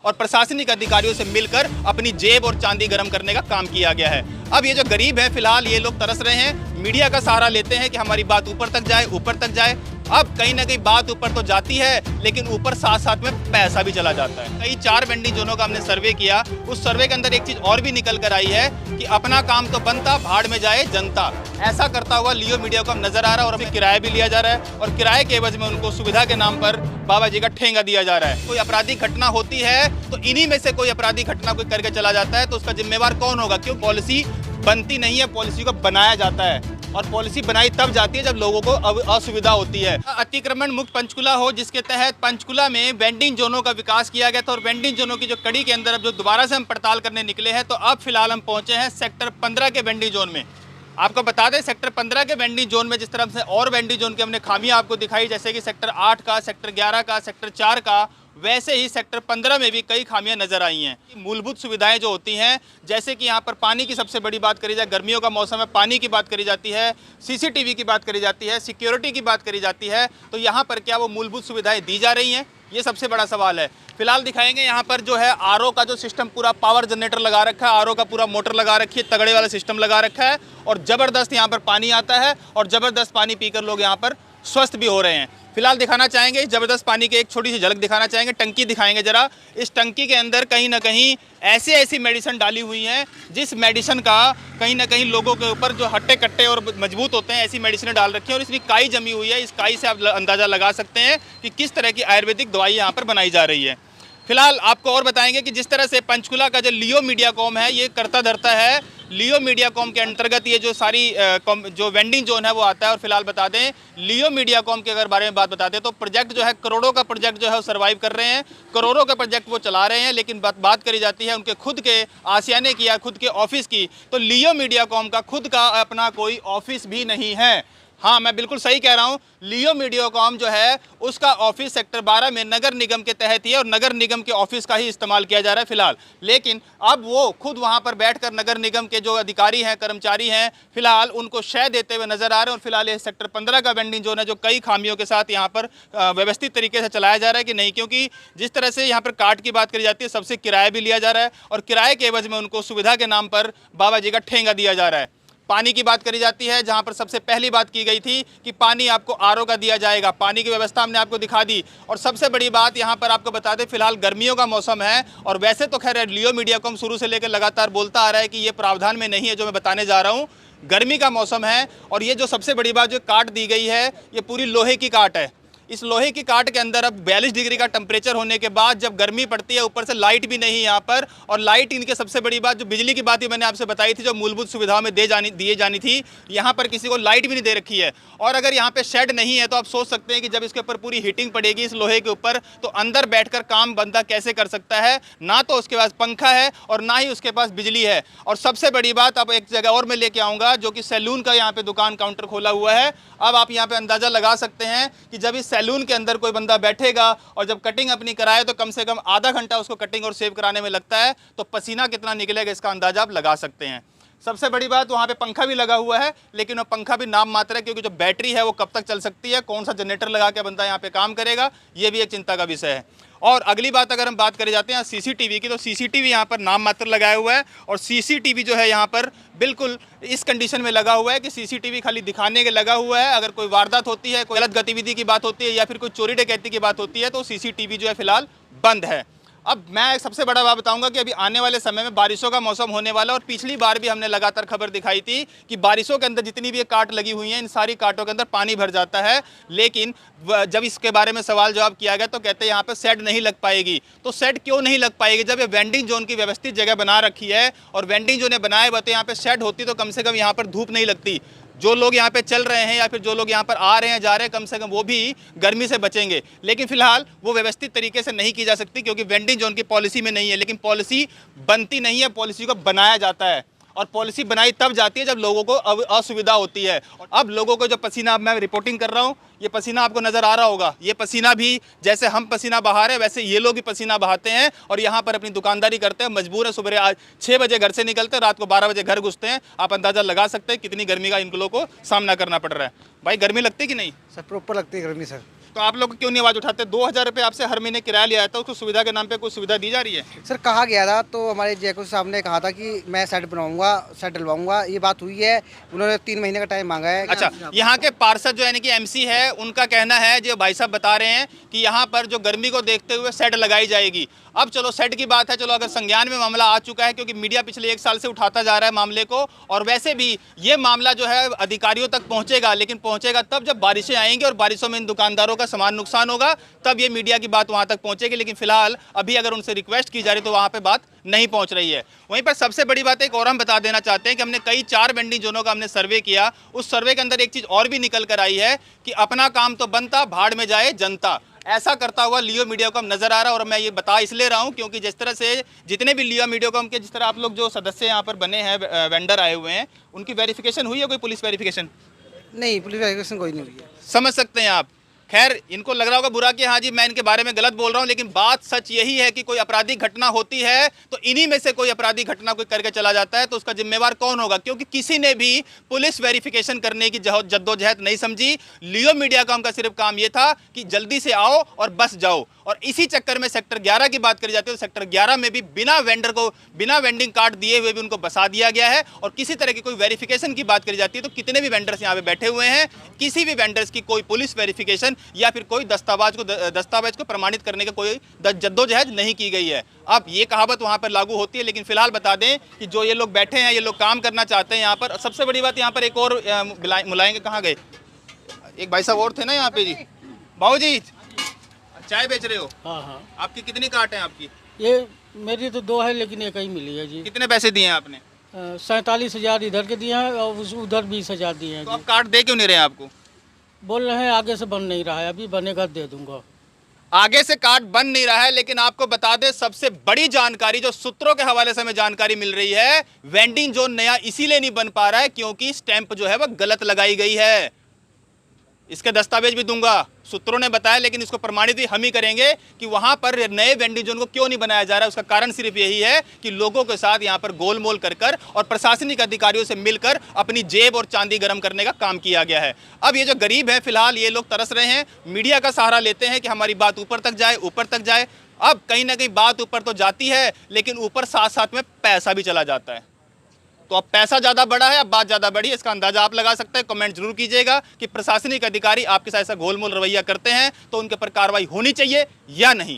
और प्रशासनिक अधिकारियों से मिलकर अपनी जेब और चांदी गर्म करने का काम किया गया है। अब ये जो गरीब है, फिलहाल ये लोग तरस रहे हैं, मीडिया का सहारा लेते हैं कि हमारी बात ऊपर तक जाए, ऊपर तक जाए। अब कहीं ना कहीं बात ऊपर तो जाती है, लेकिन ऊपर साथ साथ में पैसा भी चला जाता है। कई 4 वेंडिंग जोनों का हमने सर्वे किया, उस सर्वे के अंदर एक चीज और भी निकल कर आई है कि अपना काम तो बनता, भाड़ में जाए जनता। ऐसा करता हुआ लियो मीडिया को नजर आ रहा है और अभी किराया भी लिया जा रहा है और किराए के एवज में उनको सुविधा के नाम पर बाबा जी का ठेंगा दिया जा रहा है। कोई आपराधिक घटना होती है तो इन्हीं में से कोई आपराधिक घटना कोई करके चला जाता है, तो उसका जिम्मेवार कौन होगा? क्यों पॉलिसी बनती नहीं है, पॉलिसी को बनाया जाता है और पॉलिसी बनाई तब जाती है जब लोगों को असुविधा होती है। अतिक्रमण मुक्त पंचकुला हो, जिसके तहत पंचकुला में वेंडिंग जोनों का विकास किया गया था और वेंडिंग जोनों की जो कड़ी के अंदर अब जो दोबारा से हम पड़ताल करने निकले हैं, तो अब फिलहाल हम पहुंचे हैं सेक्टर 15 के वेंडिंग जोन में। आपको बता दें, सेक्टर 15 के वेंडिंग जोन में जिस तरह से और वेंडिंग जोन की हमने खामियां आपको दिखाई, जैसे कि सेक्टर 8 का, सेक्टर 11 का, सेक्टर 4 का, वैसे ही सेक्टर 15 में भी कई खामियां नजर आई हैं। मूलभूत सुविधाएं जो होती हैं, जैसे कि यहाँ पर पानी की सबसे बड़ी बात करी जाए, गर्मियों का मौसम है, पानी की बात करी जाती है, सीसीटीवी की बात करी जाती है, सिक्योरिटी की बात करी जाती है, तो यहाँ पर क्या वो मूलभूत सुविधाएं दी जा रही हैं? ये सबसे बड़ा सवाल है। फिलहाल दिखाएंगे यहाँ पर जो है आरओ का जो सिस्टम, पूरा पावर जनरेटर लगा रखा है, आरओ का पूरा मोटर लगा रखी है, तगड़े वाला सिस्टम लगा रखा है और ज़बरदस्त यहाँ पर पानी आता है और ज़बरदस्त पानी पीकर लोग यहाँ पर स्वस्थ भी हो रहे हैं। फिलहाल दिखाना चाहेंगे इस ज़बरदस्त पानी के एक छोटी सी झलक दिखाना चाहेंगे। टंकी दिखाएंगे जरा। इस टंकी के अंदर कहीं ना कहीं ऐसी मेडिसिन डाली हुई हैं जिस मेडिसिन का कहीं ना कहीं लोगों के ऊपर जो हट्टे कट्टे और मजबूत होते हैं, ऐसी मेडिसिन डाल रखी है और इसमें काई जमी हुई है। इस काई से आप अंदाज़ा लगा सकते हैं कि किस तरह की आयुर्वेदिक दवाई यहाँ पर बनाई जा रही है। फिलहाल आपको और बताएंगे कि जिस तरह से पंचकुला का जो लियो मीडियाकॉम है, ये करता धरता है। लियो मीडियाकॉम के अंतर्गत ये जो सारी जो वेंडिंग जोन है वो आता है। और फिलहाल बता दें, लियो मीडियाकॉम के अगर बारे में बात बताते हैं तो प्रोजेक्ट जो है, करोड़ों का प्रोजेक्ट जो है वो सर्वाइव कर रहे हैं, करोड़ों का प्रोजेक्ट वो चला रहे हैं। लेकिन बात करी जाती है उनके खुद के आशियाने की या खुद के ऑफिस की, तो लियो मीडियाकॉम का खुद का अपना कोई ऑफिस भी नहीं है। हाँ, मैं बिल्कुल सही कह रहा हूँ। लियो मीडियाकॉम जो है उसका ऑफिस सेक्टर 12 में नगर निगम के तहत ही है और नगर निगम के ऑफिस का ही इस्तेमाल किया जा रहा है फिलहाल। लेकिन अब वो खुद वहाँ पर बैठकर नगर निगम के जो अधिकारी हैं, कर्मचारी हैं, फिलहाल उनको शय देते हुए नजर आ रहे हैं। और फिलहाल ये सेक्टर 15 का वेंडिंग जोन है जो कई खामियों के साथ यहाँ पर व्यवस्थित तरीके से चलाया जा रहा है कि नहीं, क्योंकि जिस तरह से यहाँ पर कार्ड की बात करी जाती है, सबसे किराया भी लिया जा रहा है और किराए के एवज में उनको सुविधा के नाम पर बाबा जी का ठेंगा दिया जा रहा है। पानी की बात करी जाती है, जहां पर सबसे पहली बात की गई थी कि पानी आपको आरओ का दिया जाएगा। पानी की व्यवस्था हमने आपको दिखा दी। और सबसे बड़ी बात यहां पर आपको बता दें, फिलहाल गर्मियों का मौसम है और वैसे तो खैर लियो मीडियाकॉम शुरू से लेकर लगातार बोलता आ रहा है कि ये प्रावधान में नहीं है जो मैं बताने जा रहा हूं। गर्मी का मौसम है और ये जो सबसे बड़ी बात जो काट दी गई है, ये पूरी लोहे की काट है। इस लोहे की काट के अंदर अब 42 डिग्री का टेम्परेचर होने के बाद जब गर्मी पड़ती है, ऊपर से लाइट भी नहीं यहाँ पर, और लाइट इनके सबसे बड़ी बात जो बिजली की बात ही मैंने आपसे बताई थी, जो मूलभूत सुविधाओं में दिए जानी थी, यहाँ पर किसी को लाइट भी नहीं दे रखी है। और अगर यहाँ पे शेड नहीं है तो आप सोच सकते हैं कि जब इसके ऊपर पूरी हीटिंग पड़ेगी इस लोहे के ऊपर, तो अंदर बैठकर काम बंदा कैसे कर सकता है? ना तो उसके पास पंखा है और ना ही उसके पास बिजली है। और सबसे बड़ी बात, अब एक जगह और मैं लेके आऊँगा, जो कि सैलून का यहाँ पे दुकान काउंटर खोला हुआ है। अब आप यहाँ पे अंदाज़ा लगा सकते हैं कि जब इस सैलून के अंदर कोई बंदा बैठेगा और जब कटिंग अपनी कराए तो कम से कम आधा घंटा उसको कटिंग और शेव कराने में लगता है, तो पसीना कितना निकलेगा इसका अंदाजा आप लगा सकते हैं। सबसे बड़ी बात, वहाँ पे पंखा भी लगा हुआ है, लेकिन वो पंखा भी नाम मात्र है, क्योंकि जो बैटरी है वो कब तक चल सकती है, कौन सा जनरेटर लगा के बंदा यहाँ पे काम करेगा, ये भी एक चिंता का विषय है। और अगली बात अगर हम बात करें जाते हैं सीसीटीवी की, तो सीसीटीवी यहाँ पर नाम मात्र लगाया हुआ है और सीसीटीवी जो है यहाँ पर बिल्कुल इस कंडीशन में लगा हुआ है कि सीसीटीवी खाली दिखाने के लगा हुआ है। अगर कोई वारदात होती है, कोई गलत गतिविधि की बात होती है या फिर कोई चोरी डकैती की बात होती है, तो सीसीटीवी जो है फिलहाल बंद है। अब मैं एक सबसे बड़ा बात बताऊंगा कि अभी आने वाले समय में बारिशों का मौसम होने वाला है और पिछली बार भी हमने लगातार खबर दिखाई थी कि बारिशों के अंदर जितनी भी ये काट लगी हुई हैं, इन सारी काटों के अंदर पानी भर जाता है। लेकिन जब इसके बारे में सवाल जवाब किया गया तो कहते हैं यहाँ पे शेड नहीं लग पाएगी। तो शेड क्यों नहीं लग पाएगी? जब ये वेंडिंग जोन की व्यवस्थित जगह बना रखी है और वेंडिंग जोन बनाए हुए, तो यहाँ पे शेड होती तो कम से कम यहाँ पर धूप नहीं लगती। जो लोग यहाँ पे चल रहे हैं या फिर जो लोग यहाँ पर आ रहे हैं, जा रहे हैं, कम से कम वो भी गर्मी से बचेंगे। लेकिन फिलहाल वो व्यवस्थित तरीके से नहीं की जा सकती क्योंकि वेंडिंग जोन की पॉलिसी में नहीं है। लेकिन पॉलिसी बनती नहीं है, पॉलिसी को बनाया जाता है और पॉलिसी बनाई तब जाती है जब लोगों को असुविधा होती है। और अब लोगों को जो पसीना, अब मैं रिपोर्टिंग कर रहा हूँ, ये पसीना आपको नजर आ रहा होगा। ये पसीना भी जैसे हम पसीना बहा रहे हैं वैसे ये लोग भी पसीना बहाते हैं और यहाँ पर अपनी दुकानदारी करते हैं। मजबूर है, सुबह आज 6 बजे घर से निकलते हैं, रात को 12 बजे घर घुसते हैं। आप अंदाजा लगा सकते हैं कितनी गर्मी का इन लोगों को सामना करना पड़ रहा है। भाई गर्मी लगती है कि नहीं? सर प्रॉपर लगती है गर्मी सर। तो आप लोग क्यों नहीं आवाज उठाते? 2,000 रुपये आपसे हर महीने किराया लिया जाता है, उसको सुविधा के नाम पे कोई सुविधा दी जा रही है? सर कहा गया था, तो हमारे जयकुल साहब ने कहा था कि मैं सेट बनवाऊंगा, सेट डलवाऊंगा, ये बात हुई है। उन्होंने 3 महीने का टाइम मांगा है। अच्छा, यहाँ के पार्षद जो यानी कि एमसी है, उनका कहना है, जो भाई साहब बता रहे हैं कि यहाँ पर जो गर्मी को देखते हुए सेट लगाई जाएगी। अब चलो सेट की बात है, चलो अगर संज्ञान में मामला आ चुका है, क्योंकि मीडिया पिछले 1 साल से उठाता जा रहा है मामले को, और वैसे भी ये मामला जो है अधिकारियों तक पहुंचेगा, लेकिन पहुंचेगा तब जब बारिशें आएंगी और बारिशों में इन दुकानदारों का सामान नुकसान होगा, तब ये मीडिया की बात वहां तक पहुंचेगी। लेकिन फिलहाल अभी अगर उनसे रिक्वेस्ट की जा रही तो वहां पे बात नहीं पहुंच रही है। वहीं पर सबसे बड़ी बात एक और हम बता देना चाहते हैं कि हमने कई 4 वेंडिंग जोनों का हमने सर्वे किया। उस सर्वे के अंदर एक चीज और भी निकल कर आई है कि अपना काम तो बनता, भाड़ में जाए जनता। ऐसा करता हुआ लियो मीडियाकॉम नजर आ रहा है। और मैं ये बता इसलिए रहा हूं क्योंकि जिस तरह से जितने भी लियो मीडियाकॉम के, जिस तरह आप लोग जो सदस्य यहाँ पर बने हैं, वेंडर आए हुए हैं, उनकी वेरिफिकेशन हुई है? कोई पुलिस वेरिफिकेशन? नहीं, पुलिस वेरिफिकेशन कोई नहीं हुई है। समझ सकते हैं आप। खैर, इनको लग रहा होगा बुरा कि हाँ जी मैं इनके बारे में गलत बोल रहा हूं, लेकिन बात सच यही है कि कोई आपराधिक घटना होती है तो इन्हीं में से कोई आपराधिक घटना कोई करके चला जाता है, तो उसका जिम्मेवार कौन होगा? क्योंकि किसी ने भी पुलिस वेरिफिकेशन करने की जद्दोजहद नहीं समझी। लियो मीडियाकॉम का सिर्फ काम यह था कि जल्दी से आओ और बस जाओ, और इसी चक्कर में सेक्टर 11 की बात करी जाती है तो सेक्टर 11 में भी बिना वेंडर को, बिना वेंडिंग कार्ड दिए हुए भी उनको बसा दिया गया है। और किसी तरह की कोई वेरिफिकेशन की बात करी जाती है तो कितने भी वेंडर्स यहाँ पे बैठे हुए हैं, किसी भी वेंडर्स की कोई पुलिस वेरिफिकेशन या फिर कोई दस्तावेज को प्रमाणित करने का कोई जद्दोजहद नहीं की गई है। अब ये कहावत वहां पर लागू होती है, लेकिन फिलहाल बता दें कि जो ये लोग बैठे हैं, ये लोग काम करना चाहते हैं यहाँ पर। सबसे बड़ी बात यहाँ पर एक और बुलाएंगे, कहाँ गए? एक भाई साहब और थे ना यहाँ पे जी, बाबू जी चाय बेच रहे हो? हाँ हाँ, आपकी कितनी कार्ट है आपकी? ये मेरी तो 2 है, लेकिन एक ही मिली है जी। कितने पैसे दिए हैं आपने? 47,000 इधर के दिए हैं और उधर 20,000 दिए हैं तो जी। आप कार्ड दे क्यों नहीं रहे हैं? आपको बोल रहे हैं आगे से बन नहीं रहा है, अभी बनेगा दे दूंगा। आगे से कार्ड बन नहीं रहा है, लेकिन आपको बता दें सबसे बड़ी जानकारी जो सूत्रों के हवाले से हमें जानकारी मिल रही है, वेंडिंग जोन नया इसीलिए नहीं बन पा रहा है क्योंकि स्टैंप जो है वह गलत लगाई गई है। इसके दस्तावेज भी दूंगा, सूत्रों ने बताया, लेकिन इसको प्रमाणित भी हम ही करेंगे कि वहां पर नए वेंडिंग जोन को क्यों नहीं बनाया जा रहा है। उसका कारण सिर्फ यही है कि लोगों के साथ यहां पर गोलमोल कर और प्रशासनिक अधिकारियों से मिलकर अपनी जेब और चांदी गर्म करने का काम किया गया है। अब ये जो गरीब है, फिलहाल ये लोग तरस रहे हैं, मीडिया का सहारा लेते हैं कि हमारी बात ऊपर तक जाए, ऊपर तक जाए। अब कहीं ना कहीं बात ऊपर तो जाती है, लेकिन ऊपर साथ साथ में पैसा भी चला जाता है। तो अब पैसा ज्यादा बड़ा है, अब बात ज्यादा बड़ी है, इसका अंदाजा आप लगा सकते हैं। कमेंट जरूर कीजिएगा कि प्रशासनिक अधिकारी आपके साथ ऐसा गोलमोल रवैया करते हैं तो उनके पर कार्रवाई होनी चाहिए या नहीं।